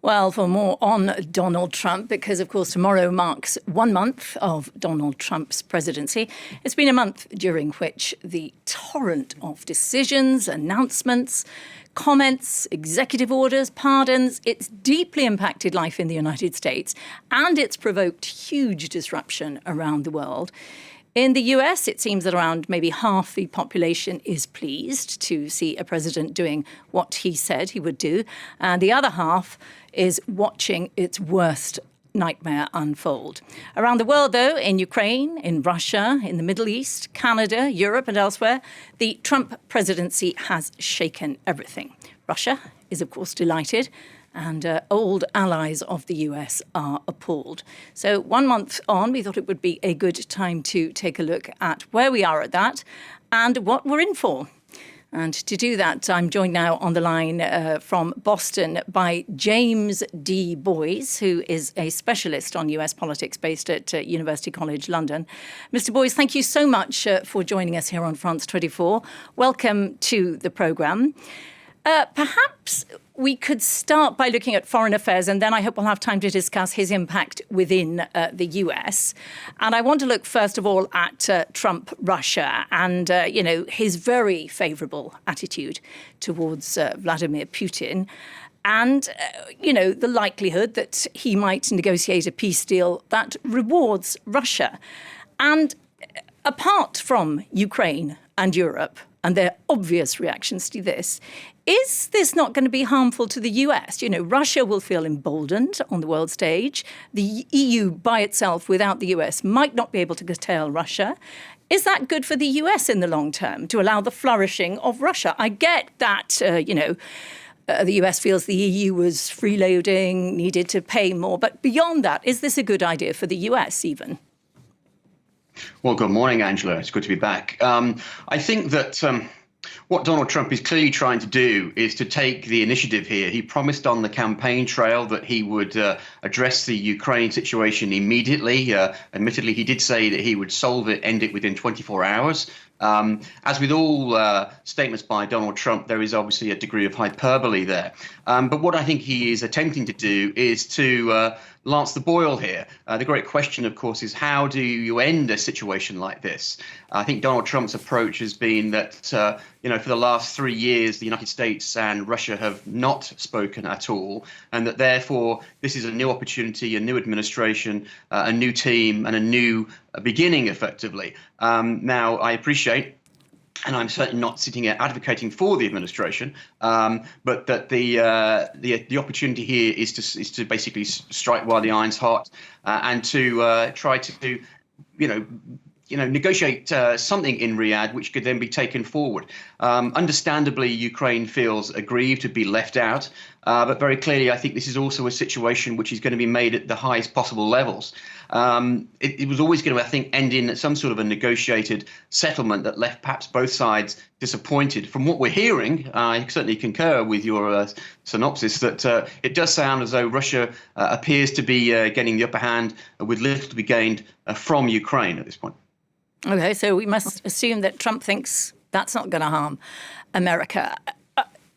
Well, for more on Donald Trump, because, of course, tomorrow marks 1 month of Donald Trump's presidency. It's been a month during which the torrent of decisions, announcements, comments, executive orders, pardons, it's deeply impacted life in the United States, and it's provoked huge disruption around the world. In the US, it seems that around maybe half the population is pleased to see a president doing what he said he would do, and the other half is watching its worst nightmare unfold. Around the world, though, in Ukraine, in Russia, in the Middle East, Canada, Europe and elsewhere, the Trump presidency has shaken everything. Russia is, of course, delighted, and old allies of the US are appalled. So 1 month on, we thought it would be a good time to take a look at where we are at that and what we're in for. And to do that, I'm joined now on the line from Boston by James D. Boys, who is a specialist on US politics based at University College London. Mr. Boys, thank you so much for joining us here on France 24. Welcome to the programme. Perhaps we could start by looking at foreign affairs, and then I hope we'll have time to discuss his impact within the US. And I want to look, first of all, at Trump-Russia and, his very favourable attitude towards Vladimir Putin. And, the likelihood that he might negotiate a peace deal that rewards Russia. And apart from Ukraine and Europe and their obvious reactions to this, is this not going to be harmful to the US? Russia will feel emboldened on the world stage. The EU by itself, without the US, might not be able to curtail Russia. Is that good for the US in the long term, to allow the flourishing of Russia? I get that, the US feels the EU was freeloading, needed to pay more. But beyond that, is this a good idea for the US even? Well, good morning, Angela. It's good to be back. I think that what Donald Trump is clearly trying to do is to take the initiative here. He promised on the campaign trail that he would address the Ukraine situation immediately. Admittedly, he did say that he would solve it, end it within 24 hours. As with all statements by Donald Trump, there is obviously a degree of hyperbole there. But what I think he is attempting to do is to lance the boil here. The great question, of course, is how do you end a situation like this? I think Donald Trump's approach has been that, for the last 3 years, the United States and Russia have not spoken at all, and that therefore this is a new opportunity, a new administration, a new team, and a new beginning, effectively. Now, I appreciate, and I'm certainly not sitting here advocating for the administration, but that the opportunity here is to basically strike while the iron's hot, and to try to negotiate something in Riyadh which could then be taken forward. Understandably, Ukraine feels aggrieved to be left out, but very clearly, I think this is also a situation which is going to be made at the highest possible levels. It was always going to, I think, end in some sort of a negotiated settlement that left perhaps both sides disappointed. From what we're hearing, I certainly concur with your synopsis that it does sound as though Russia appears to be getting the upper hand with little to be gained from Ukraine at this point. OK, so we must assume that Trump thinks that's not going to harm America.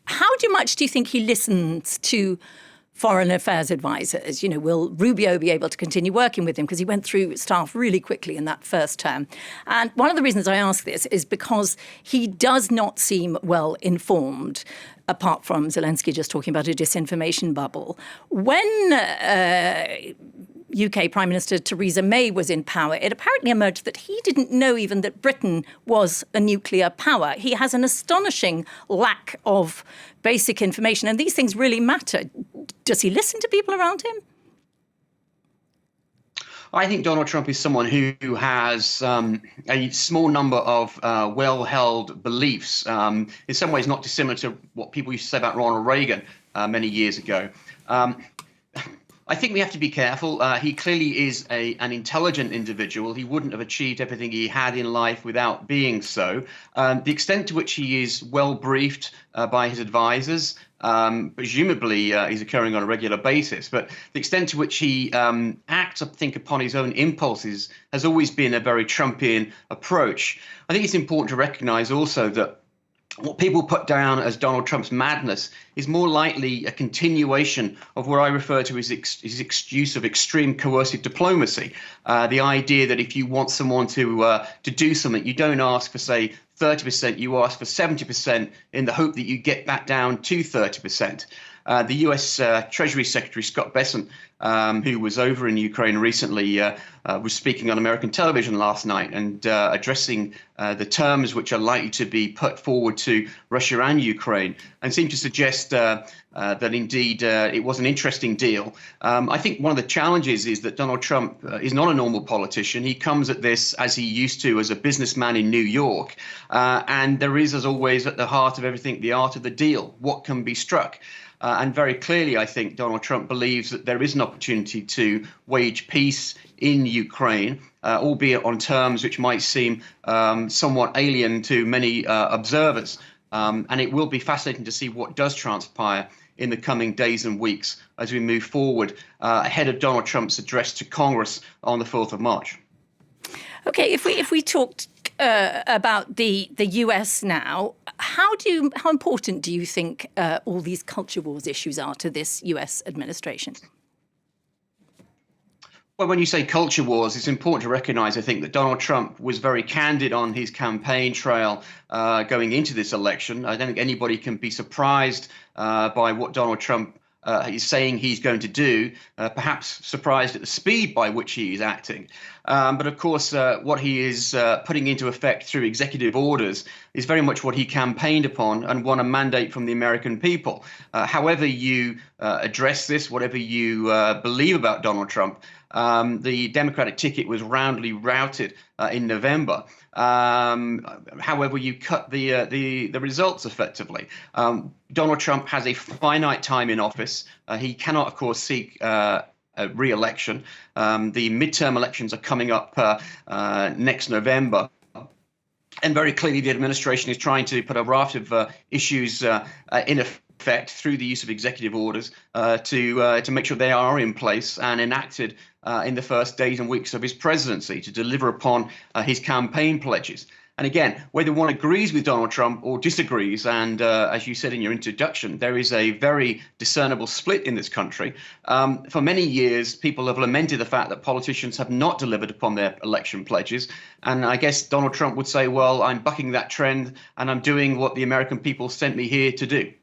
How much do you think he listens to foreign affairs advisors? Will Rubio be able to continue working with him? Because he went through staff really quickly in that first term. And one of the reasons I ask this is because he does not seem well informed, apart from Zelensky just talking about a disinformation bubble. When UK Prime Minister Theresa May was in power, it apparently emerged that he didn't know even that Britain was a nuclear power. He has an astonishing lack of basic information, and these things really matter. Does he listen to people around him? I think Donald Trump is someone who has a small number of well-held beliefs, in some ways not dissimilar to what people used to say about Ronald Reagan many years ago. I think we have to be careful. He clearly is an intelligent individual. He wouldn't have achieved everything he had in life without being so. The extent to which he is well briefed by his advisors, presumably he's occurring on a regular basis, but the extent to which he acts, I think, upon his own impulses has always been a very Trumpian approach. I think it's important to recognize also that what people put down as Donald Trump's madness is more likely a continuation of what I refer to as his use of extreme coercive diplomacy. The idea that if you want someone to do something, you don't ask for, say, 30%, you ask for 70% in the hope that you get back down to 30%. The US Treasury Secretary Scott Bessent, who was over in Ukraine recently, was speaking on American television last night and addressing the terms which are likely to be put forward to Russia and Ukraine, and seemed to suggest that indeed it was an interesting deal. I think one of the challenges is that Donald Trump is not a normal politician. He comes at this as he used to as a businessman in New York. And there is, as always, at the heart of everything, the art of the deal. What can be struck? And very clearly, I think Donald Trump believes that there is an opportunity to wage peace in Ukraine, albeit on terms which might seem somewhat alien to many observers. And it will be fascinating to see what does transpire in the coming days and weeks as we move forward ahead of Donald Trump's address to Congress on the 4th of March. OK, if we talked about the US now, how important do you think all these culture wars issues are to this US administration? Well, when you say culture wars, it's important to recognize, I think, that Donald Trump was very candid on his campaign trail going into this election. I don't think anybody can be surprised by what Donald Trump is saying he's going to do, perhaps surprised at the speed by which he is acting. But of course, what he is putting into effect through executive orders is very much what he campaigned upon and won a mandate from the American people. However you address this, whatever you believe about Donald Trump, the Democratic ticket was roundly routed in November. However you cut the results effectively. Donald Trump has a finite time in office. He cannot, of course, seek a re-election. The midterm elections are coming up next November. And very clearly, the administration is trying to put a raft of issues in effect through the use of executive orders to make sure they are in place and enacted in the first days and weeks of his presidency to deliver upon his campaign pledges. And again, whether one agrees with Donald Trump or disagrees, and as you said in your introduction, there is a very discernible split in this country. For many years, people have lamented the fact that politicians have not delivered upon their election pledges. And I guess Donald Trump would say, well, I'm bucking that trend and I'm doing what the American people sent me here to do.